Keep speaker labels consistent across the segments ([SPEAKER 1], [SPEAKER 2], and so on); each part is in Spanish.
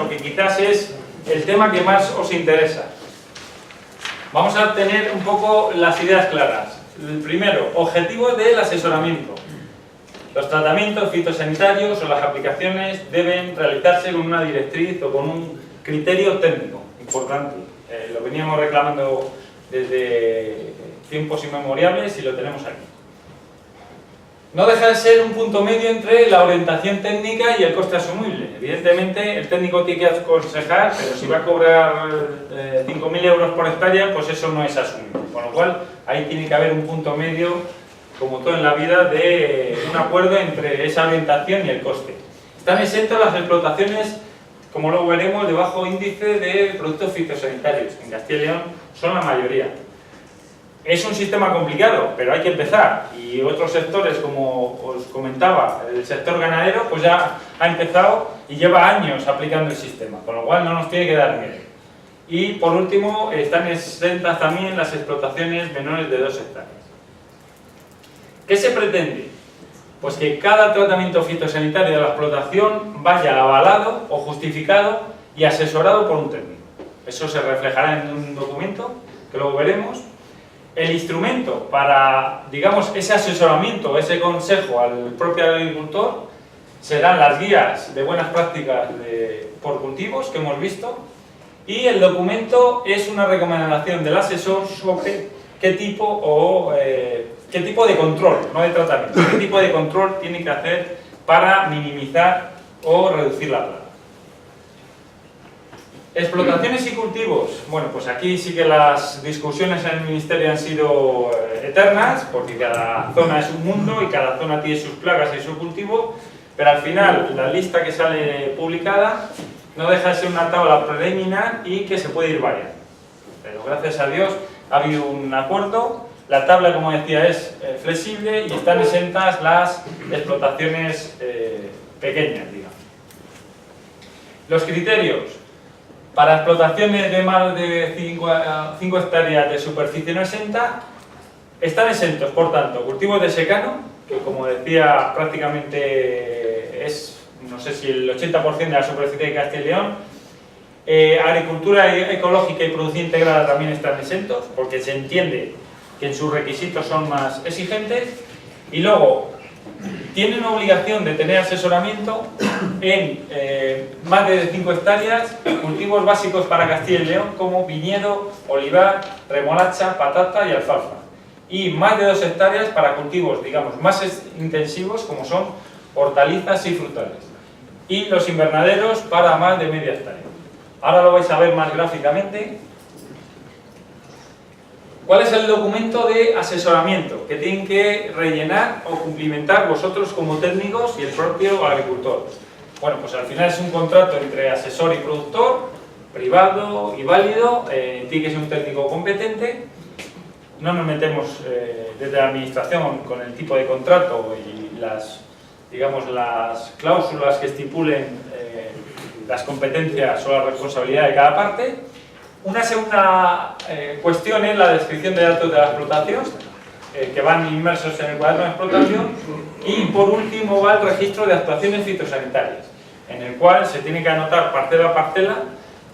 [SPEAKER 1] asesoramiento, que quizás es el tema que más os interesa. Vamos a tener un poco las ideas claras. El primero, objetivos del asesoramiento. Los tratamientos fitosanitarios o las aplicaciones deben realizarse con una directriz o con un criterio técnico importante. Lo veníamos reclamando desde tiempos inmemoriales y lo tenemos aquí. No deja de ser un punto medio entre la orientación técnica y el coste asumible. Evidentemente, el técnico tiene que aconsejar, pero si va a cobrar 5.000 euros por hectárea, pues eso no es asumible. Con lo cual, ahí tiene que haber un punto medio, como todo en la vida, de un acuerdo entre esa orientación y el coste. Están exentas las explotaciones, como luego veremos, de bajo índice de productos fitosanitarios. En Castilla y León son la mayoría. Es un sistema complicado, pero hay que empezar. Y otros sectores, como os comentaba, el sector ganadero, pues ya ha empezado y lleva años aplicando el sistema, con lo cual no nos tiene que dar miedo. Y por último, están exentas también las explotaciones menores de 2 hectáreas. ¿Qué se pretende? Pues que cada tratamiento fitosanitario de la explotación vaya avalado o justificado y asesorado por un técnico. Eso se reflejará en un documento, que luego veremos. El instrumento para, digamos, ese asesoramiento, ese consejo al propio agricultor serán las guías de buenas prácticas por cultivos que hemos visto, y el documento es una recomendación del asesor sobre qué tipo de control, no de tratamiento, qué tipo de control tiene que hacer para minimizar o reducir la plaga. Explotaciones y cultivos. Bueno, pues aquí sí que las discusiones en el Ministerio han sido eternas, porque cada zona es un mundo y cada zona tiene sus plagas y su cultivo, pero al final la lista que sale publicada no deja de ser una tabla preliminar y que se puede ir variando. Pero gracias a Dios ha habido un acuerdo. La tabla, como decía, es flexible y están exentas las explotaciones pequeñas, digamos. Los criterios. Para explotaciones de más de 5 hectáreas de superficie no exenta, están exentos, por tanto, cultivos de secano, que como decía prácticamente es, no sé si el 80% de la superficie de Castilla y León. Agricultura ecológica y producción integrada también están exentos, porque se entiende que en sus requisitos son más exigentes. Y luego, tienen obligación de tener asesoramiento en más de 5 hectáreas, cultivos básicos para Castilla y León como viñedo, olivar, remolacha, patata y alfalfa. Y más de 2 hectáreas para cultivos, digamos, más intensivos como son hortalizas y frutales. Y los invernaderos para más de media hectárea. Ahora lo vais a ver más gráficamente. ¿Cuál es el documento de asesoramiento que tienen que rellenar o cumplimentar vosotros como técnicos y el propio agricultor? Bueno, pues al final es un contrato entre asesor y productor, privado y válido, tiene que ser un técnico competente. No nos metemos desde la administración con el tipo de contrato y las cláusulas que estipulen las competencias o la responsabilidad de cada parte. Una segunda cuestión es la descripción de datos de la explotación, que van inmersos en el cuaderno de explotación, y por último va el registro de actuaciones fitosanitarias, en el cual se tiene que anotar parcela a parcela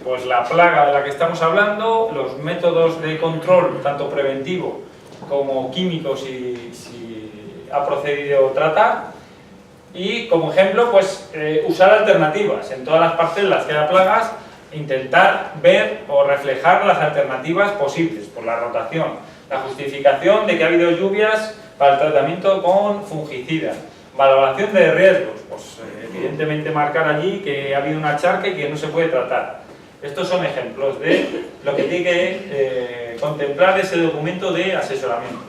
[SPEAKER 1] pues la plaga de la que estamos hablando, los métodos de control, tanto preventivo como químico si ha procedido tratar, y como ejemplo pues usar alternativas en todas las parcelas que haya plagas. Intentar ver o reflejar las alternativas posibles por la rotación, la justificación de que ha habido lluvias para el tratamiento con fungicidas, valoración de riesgos, pues evidentemente marcar allí que ha habido una charca y que no se puede tratar. Estos son ejemplos de lo que tiene que contemplar ese documento de asesoramiento.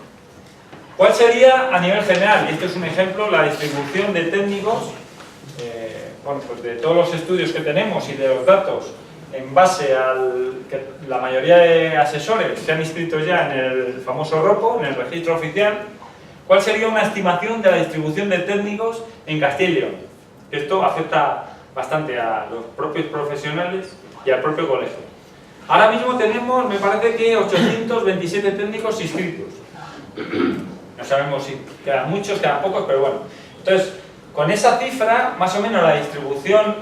[SPEAKER 1] ¿Cuál sería a nivel general? Y esto es un ejemplo, la distribución de técnicos, bueno, pues de todos los estudios que tenemos y de los datos en base al que la mayoría de asesores se han inscrito ya en el famoso ROPO, en el registro oficial. ¿Cuál sería una estimación de la distribución de técnicos en Castilla y León? Esto afecta bastante a los propios profesionales y al propio colegio. Ahora mismo tenemos, me parece que 827 técnicos inscritos. No sabemos si quedan muchos, quedan pocos, pero bueno. Entonces, con esa cifra, más o menos la distribución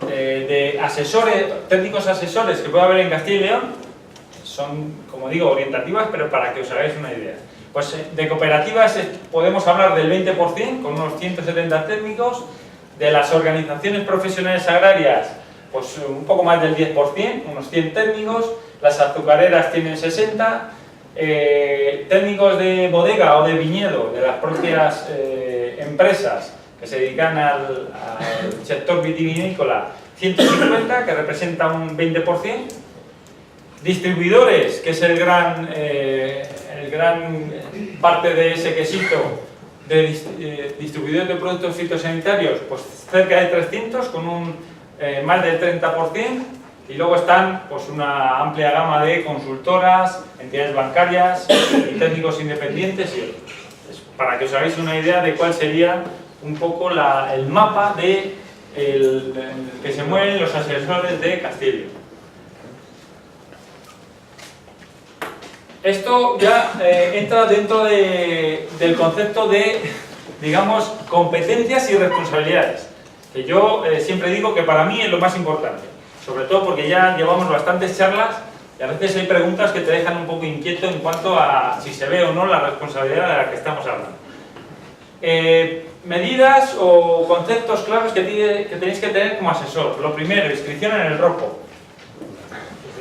[SPEAKER 1] de asesores, técnicos asesores que puede haber en Castilla y León, son, como digo, orientativas, pero para que os hagáis una idea. Pues de cooperativas podemos hablar del 20%, con unos 170 técnicos, de las organizaciones profesionales agrarias, pues un poco más del 10%, unos 100 técnicos, las azucareras tienen 60, técnicos de bodega o de viñedo, de las propias empresas que se dedican al sector vitivinícola, 150, que representa un 20%, distribuidores, que es el gran parte de ese quesito, de distribuidores de productos fitosanitarios, pues cerca de 300, con un más del 30%, y luego están pues una amplia gama de consultoras, entidades bancarias y técnicos independientes y otros. Para que os hagáis una idea de cuál sería un poco el mapa de que se mueven los asesores de Castilla y León. Esto ya entra dentro del concepto de, digamos, competencias y responsabilidades, que yo siempre digo que para mí es lo más importante, sobre todo porque ya llevamos bastantes charlas y a veces hay preguntas que te dejan un poco inquieto en cuanto a si se ve o no la responsabilidad de la que estamos hablando. Medidas o conceptos claros que tenéis que tener como asesor. Lo primero, inscripción en el rojo.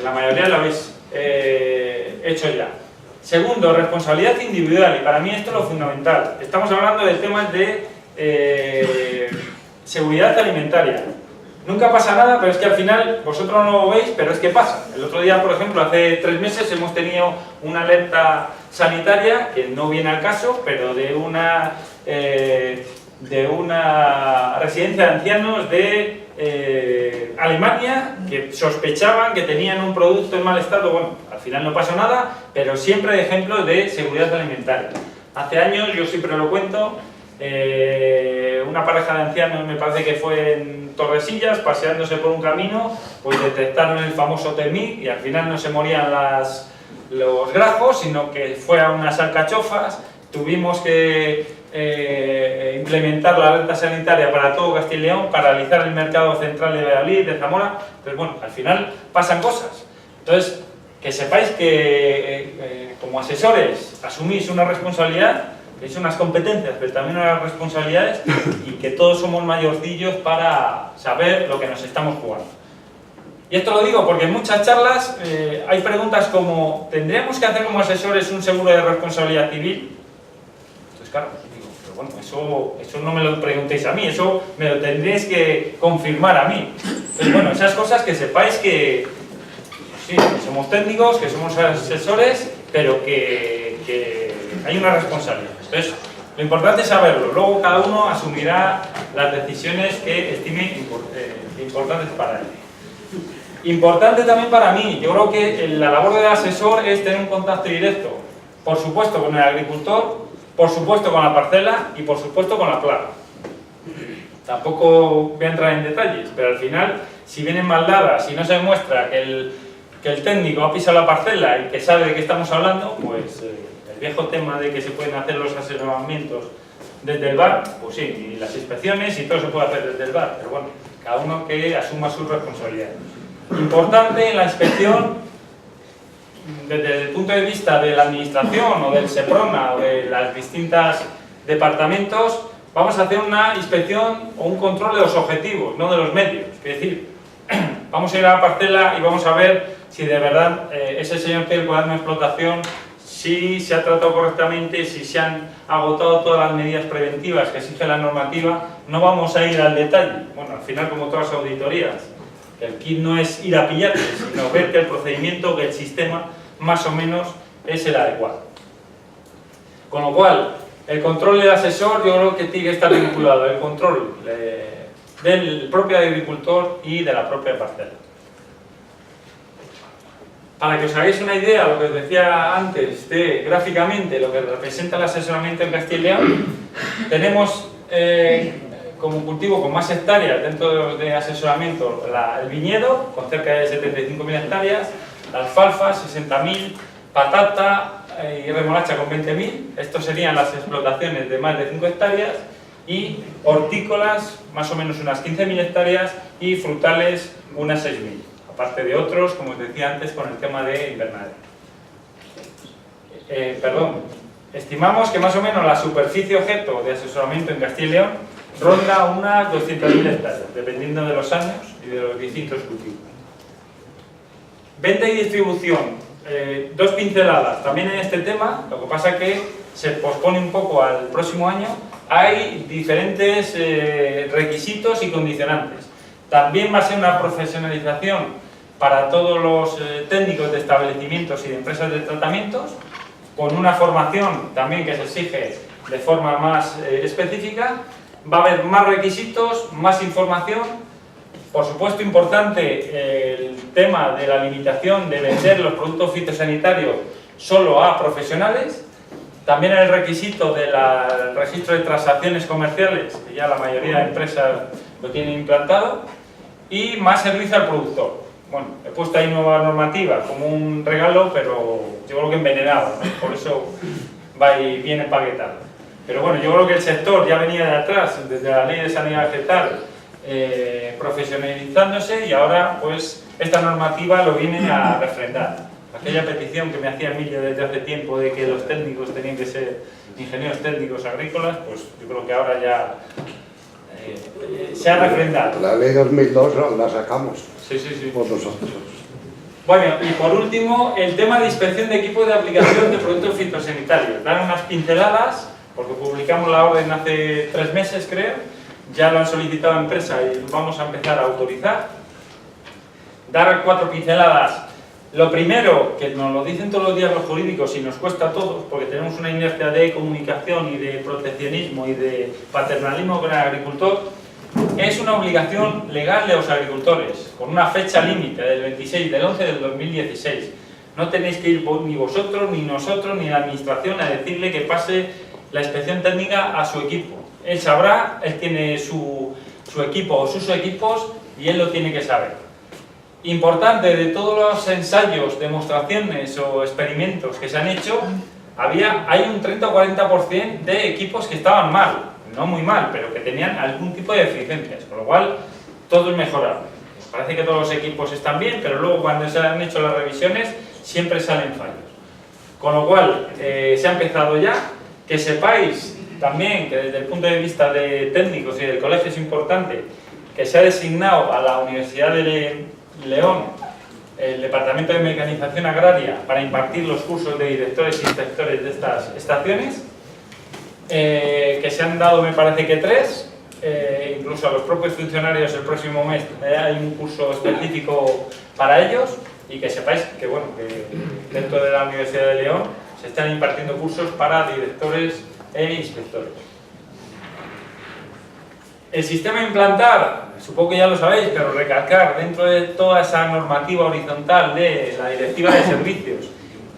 [SPEAKER 1] La mayoría lo habéis hecho ya. Segundo, responsabilidad individual, y para mí esto es lo fundamental. Estamos hablando de temas de seguridad alimentaria. Nunca pasa nada, pero es que al final vosotros no lo veis, pero es que pasa. El otro día, por ejemplo, hace 3 meses hemos tenido una alerta sanitaria, que no viene al caso, pero de una residencia de ancianos de Alemania, que sospechaban que tenían un producto en mal estado. Bueno, al final no pasó nada, pero siempre hay ejemplos de seguridad alimentaria. Hace años, yo siempre lo cuento, una pareja de ancianos, me parece que fue en Tordesillas, paseándose por un camino, pues detectaron el famoso TEMIC y al final no se morían los grajos, sino que fue a unas alcachofas. Tuvimos que implementar la alerta sanitaria para todo Castilla y León, paralizar el mercado central de Valladolid, de Zamora. Entonces, bueno, al final pasan cosas. Entonces, que sepáis que como asesores asumís una responsabilidad, tenéis unas competencias, pero también unas responsabilidades, y que todos somos mayorcillos para saber lo que nos estamos jugando. Y esto lo digo porque en muchas charlas hay preguntas como: ¿tendríamos que hacer como asesores un seguro de responsabilidad civil? Entonces, claro, digo, pero bueno, eso no me lo preguntéis a mí, eso me lo tendréis que confirmar a mí. Entonces, bueno, esas cosas que sepáis que sí, que somos técnicos, que somos asesores, pero que hay una responsabilidad. Entonces, lo importante es saberlo. Luego cada uno asumirá las decisiones que estime importantes para él. Importante también para mí, yo creo que la labor del asesor es tener un contacto directo, por supuesto con el agricultor, por supuesto con la parcela y por supuesto con la plaga. Tampoco voy a entrar en detalles, pero al final, si vienen mal dadas, si no se demuestra que el técnico ha pisado la parcela y que sabe de qué estamos hablando, pues el viejo tema de que se pueden hacer los asesoramientos desde el bar, pues sí, y las inspecciones y todo se puede hacer desde el bar, pero bueno, cada uno que asuma su responsabilidad. Importante en la inspección, desde el punto de vista de la administración o del SEPRONA o de los distintos departamentos, vamos a hacer una inspección o un control de los objetivos, no de los medios. Es decir, vamos a ir a la parcela y vamos a ver si de verdad ese señor tiene el cuaderno de explotación, si se ha tratado correctamente, si se han agotado todas las medidas preventivas que exige la normativa. No vamos a ir al detalle. Bueno, al final, como todas las auditorías, el kit no es ir a pillarte, sino ver que el procedimiento, que el sistema, más o menos, es el adecuado. Con lo cual, el control del asesor yo creo que tiene que estar vinculado al control del propio agricultor y de la propia parcela. Para que os hagáis una idea, lo que os decía antes, de gráficamente lo que representa el asesoramiento en Castilla y León, tenemos como cultivo con más hectáreas dentro de asesoramiento el viñedo, con cerca de 75.000 hectáreas, la alfalfa, 60.000, patata y remolacha con 20.000. Estos serían las explotaciones de más de 5 hectáreas. y hortícolas más o menos unas 15.000 hectáreas y frutales unas 6.000, aparte de otros, como os decía antes, con el tema de invernadero. Estimamos que más o menos la superficie objeto de asesoramiento en Castilla y León ronda unas 200.000 hectáreas, dependiendo de los años y de los distintos cultivos. Venta y distribución, dos pinceladas también en este tema, lo que pasa es que se pospone un poco al próximo año. Hay diferentes requisitos y condicionantes. También va a ser una profesionalización para todos los técnicos de establecimientos y de empresas de tratamientos, con una formación también que se exige de forma más específica. Va a haber más requisitos, más información. Por supuesto, importante el tema de la limitación de vender los productos fitosanitarios solo a profesionales. También el requisito del registro de transacciones comerciales, que ya la mayoría de empresas lo tienen implantado, y más servicio al productor. Bueno, he puesto ahí nueva normativa como un regalo, pero yo creo que envenenado, ¿no? Por eso va y viene empaquetado. Pero bueno, yo creo que el sector ya venía de atrás, desde la Ley de Sanidad Vegetal, profesionalizándose, y ahora pues esta normativa lo viene a refrendar. Aquella petición que me hacía Emilio desde hace tiempo de que los técnicos tenían que ser ingenieros técnicos agrícolas, pues yo creo que ahora ya se ha refrendado.
[SPEAKER 2] La ley 2002 la sacamos.
[SPEAKER 1] Sí, sí, sí.
[SPEAKER 2] Por nosotros.
[SPEAKER 1] Bueno, y por último, el tema de inspección de equipos de aplicación de productos fitosanitarios. Dar unas pinceladas, porque publicamos la orden hace 3 meses, creo. Ya lo han solicitado a empresa y lo vamos a empezar a autorizar. Dar 4 pinceladas. Lo primero, que nos lo dicen todos los días los jurídicos y nos cuesta a todos, porque tenemos una inercia de comunicación y de proteccionismo y de paternalismo con el agricultor, es una obligación legal de los agricultores, con una fecha límite del 26 del 11 del 2016. No tenéis que ir ni vosotros, ni nosotros, ni la administración a decirle que pase la inspección técnica a su equipo. Él sabrá, él tiene su equipo o sus equipos y él lo tiene que saber. Importante, de todos los ensayos, demostraciones o experimentos que se han hecho, hay un 30 o 40% de equipos que estaban mal, no muy mal, pero que tenían algún tipo de deficiencias, con lo cual todo es mejorable. Parece que todos los equipos están bien, pero luego cuando se han hecho las revisiones siempre salen fallos. Con lo cual, se ha empezado ya. Que sepáis también que desde el punto de vista de técnicos y del colegio es importante que se ha designado a la Universidad de León el Departamento de Mecanización Agraria para impartir los cursos de directores e inspectores de estas estaciones, que se han dado, me parece que 3, incluso a los propios funcionarios el próximo mes hay un curso específico para ellos, y que sepáis que, bueno, que dentro de la Universidad de León se están impartiendo cursos para directores e inspectores. El sistema a implantar, supongo que ya lo sabéis, pero recalcar, dentro de toda esa normativa horizontal de la Directiva de Servicios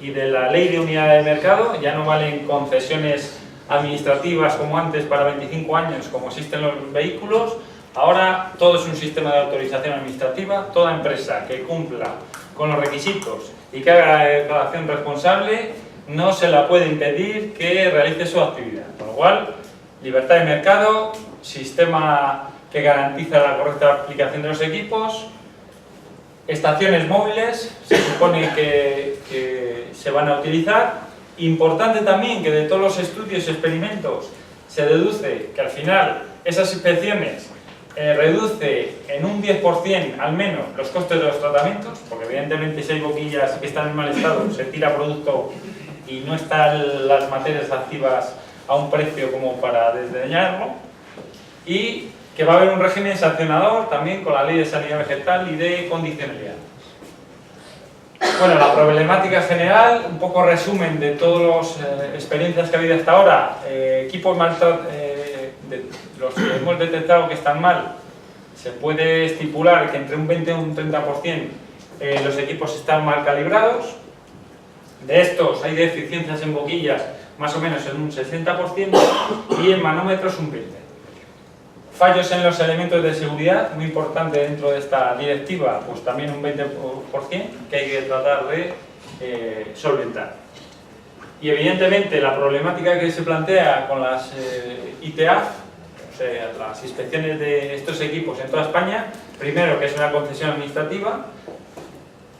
[SPEAKER 1] y de la Ley de Unidad de Mercado, ya no valen concesiones administrativas como antes para 25 años, como existen los vehículos. Ahora todo es un sistema de autorización administrativa. Toda empresa que cumpla con los requisitos y que haga declaración responsable, no se la puede impedir que realice su actividad. Con lo cual, libertad de mercado, sistema que garantiza la correcta aplicación de los equipos, estaciones móviles, se supone que se van a utilizar. Importante también que de todos los estudios y experimentos se deduce que al final esas inspecciones reduce en un 10% al menos los costes de los tratamientos, porque evidentemente si hay boquillas que están en mal estado, se tira producto y no están las materias activas a un precio como para desdeñarlo, y que va a haber un régimen sancionador también con la Ley de Sanidad Vegetal y de condicionalidad. Bueno, la problemática general, un poco resumen de todas las experiencias que ha habido hasta ahora. Equipos los que hemos detectado que están mal, se puede estipular que entre un 20 y un 30% los equipos están mal calibrados. De estos hay deficiencias en boquillas más o menos en un 60% y en manómetros un 20%. Fallos en los elementos de seguridad, muy importante dentro de esta directiva, pues también un 20% que hay que tratar de solventar. Y evidentemente la problemática que se plantea con las ITAF, las inspecciones de estos equipos en toda España, primero que es una concesión administrativa,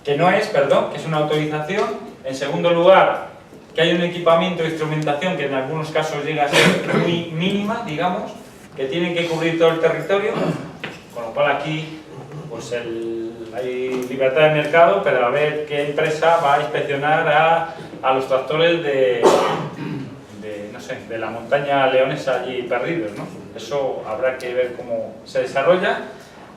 [SPEAKER 1] que es una autorización. En segundo lugar, que hay un equipamiento e instrumentación que en algunos casos llega a ser muy mínima, digamos, que tienen que cubrir todo el territorio, con lo cual aquí pues hay libertad de mercado, pero a ver qué empresa va a inspeccionar a los tractores de la montaña leonesa allí perdidos, ¿no? Eso habrá que ver cómo se desarrolla.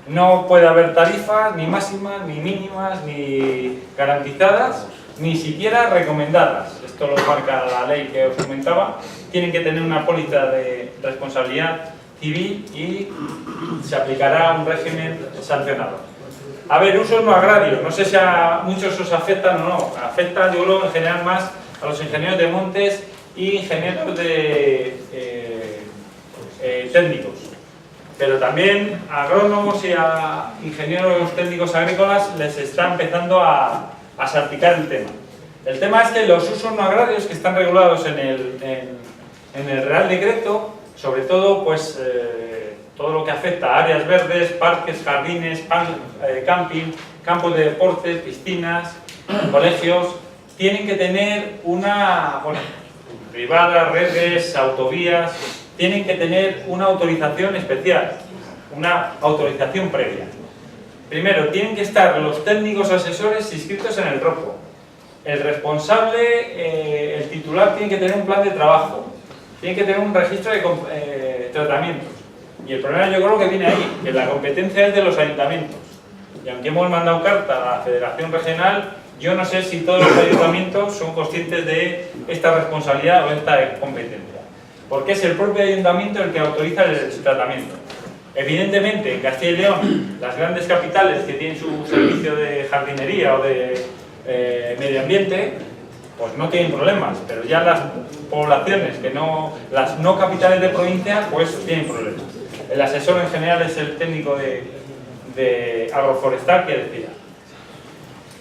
[SPEAKER 1] No puede haber tarifas ni máximas, ni mínimas, ni garantizadas, ni siquiera recomendadas. Esto lo marca la ley que os comentaba. Tienen que tener una póliza de responsabilidad civil y se aplicará un régimen sancionador. A ver, usos no agrarios. No sé si a muchos os afectan o no. Afecta, yo creo, en general más a los ingenieros de montes y ingenieros técnicos. Pero también a agrónomos y a ingenieros técnicos agrícolas les está empezando a salpicar el tema. El tema es que los usos no agrarios que están regulados en el Real Decreto, sobre todo pues todo lo que afecta a áreas verdes, parques, jardines, camping, campos de deporte, piscinas, colegios, tienen que tener privadas, redes, autovías, tienen que tener una autorización especial, una autorización previa. Primero, tienen que estar los técnicos asesores inscritos en el ROPO. El responsable, el titular, tiene que tener un plan de trabajo, tiene que tener un registro de tratamientos. Y el problema yo creo que viene ahí, que la competencia es de los ayuntamientos. Y aunque hemos mandado carta a la Federación Regional, yo no sé si todos los ayuntamientos son conscientes de esta responsabilidad o esta competencia. Porque es el propio ayuntamiento el que autoriza el tratamiento. Evidentemente, en Castilla y León, las grandes capitales que tienen su servicio de jardinería o de medio ambiente, pues no tienen problemas, pero ya las poblaciones las no capitales de provincia, pues tienen problemas. El asesor en general es el técnico de agroforestal que decía.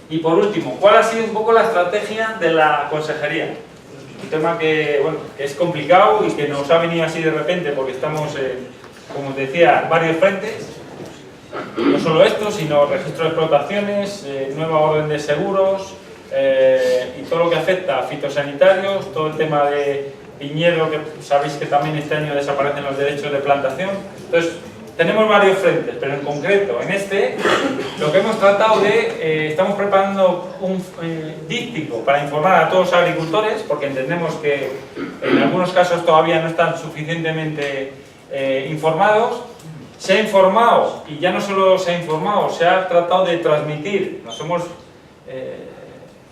[SPEAKER 1] Y por último, ¿cuál ha sido un poco la estrategia de la consejería? Un tema que es complicado y que nos ha venido así de repente porque estamos, como os decía, en varios frentes. No solo esto, sino registro de explotaciones, nueva orden de seguros y todo lo que afecta a fitosanitarios, todo el tema de viñedo, que sabéis que también este año desaparecen los derechos de plantación. Entonces, tenemos varios frentes, pero en concreto, en lo que hemos tratado estamos preparando un díptico para informar a todos los agricultores, porque entendemos que en algunos casos todavía no están suficientemente informados. Se ha informado, y ya no solo se ha informado, se ha tratado de transmitir. Nos hemos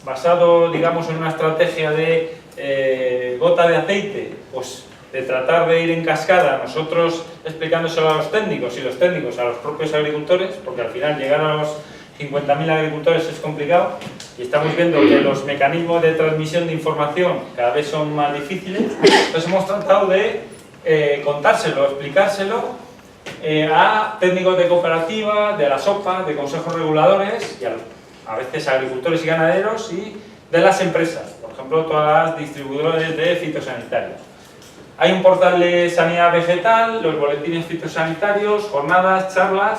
[SPEAKER 1] basado, digamos, en una estrategia de gota de aceite, pues de tratar de ir en cascada, nosotros explicándoselo a los técnicos y los técnicos a los propios agricultores, porque al final llegar a los 50.000 agricultores es complicado y estamos viendo que los mecanismos de transmisión de información cada vez son más difíciles. Entonces hemos tratado de contárselo, explicárselo a técnicos de cooperativa, de la SOPA, de consejos reguladores y a veces a agricultores y ganaderos y de las empresas, por ejemplo todas las distribuidoras de fitosanitarios. Hay un portal de sanidad vegetal, los boletines fitosanitarios, jornadas, charlas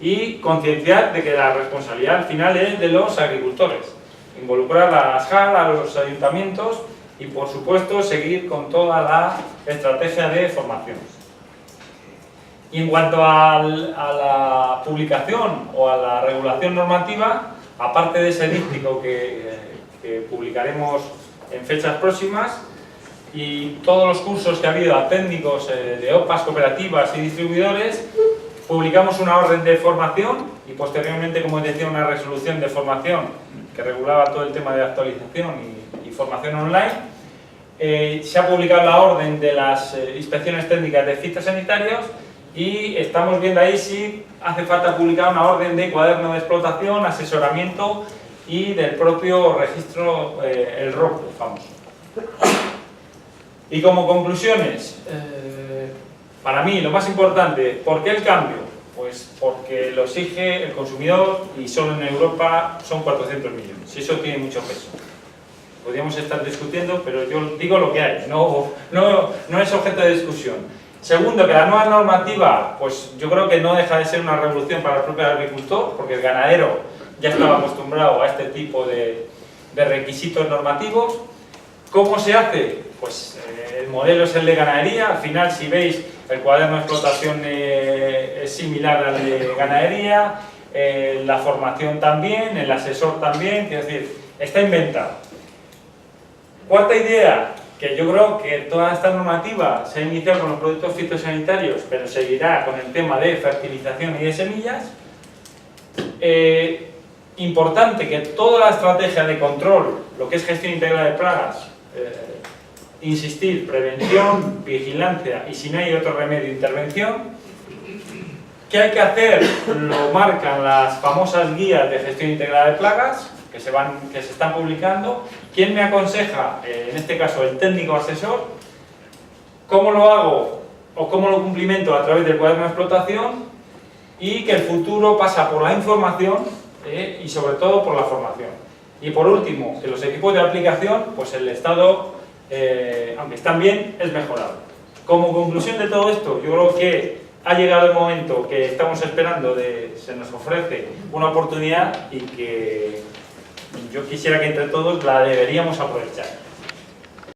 [SPEAKER 1] y concienciar de que la responsabilidad al final es de los agricultores. Involucrar a las JAL, a los ayuntamientos y por supuesto seguir con toda la estrategia de formación. Y en cuanto a la publicación o a la regulación normativa, aparte de ese díptico que publicaremos en fechas próximas, y todos los cursos que ha habido a técnicos de OPAs, cooperativas y distribuidores, publicamos una orden de formación y posteriormente, como os decía, una resolución de formación que regulaba todo el tema de actualización y formación online. Se ha publicado la orden de las inspecciones técnicas de fitosanitarios y estamos viendo ahí si hace falta publicar una orden de cuaderno de explotación, asesoramiento y del propio registro, el ROPO famoso. Y como conclusiones, para mí lo más importante, ¿por qué el cambio? Pues porque lo exige el consumidor y solo en Europa son 400 millones, y eso tiene mucho peso. Podríamos estar discutiendo, pero yo digo lo que hay, no es objeto de discusión. Segundo, que la nueva normativa, pues yo creo que no deja de ser una revolución para el propio agricultor, porque el ganadero ya estaba acostumbrado a este tipo de requisitos normativos. ¿Cómo se hace? Pues el modelo es el de ganadería. Al final, si veis, el cuaderno de explotación es similar al de ganadería, la formación también, el asesor también, es decir, está inventado. Cuarta idea, que yo creo que toda esta normativa se ha iniciado con los productos fitosanitarios, pero seguirá con el tema de fertilización y de semillas. Importante que toda la estrategia de control, lo que es gestión integral de plagas, insistir, prevención, vigilancia y si no hay otro remedio, intervención. ¿Qué hay que hacer? Lo marcan las famosas guías de gestión integrada de plagas que se están publicando. ¿Quién me aconseja? En este caso el técnico asesor. ¿Cómo lo hago o cómo lo cumplimento? A través del cuaderno de explotación, y que el futuro pasa por la información y sobre todo por la formación. Y por último, que los equipos de aplicación, pues el estado, aunque están bien, es mejorable. Como conclusión de todo esto, yo creo que ha llegado el momento que estamos esperando, se nos ofrece una oportunidad y que yo quisiera que entre todos la deberíamos aprovechar.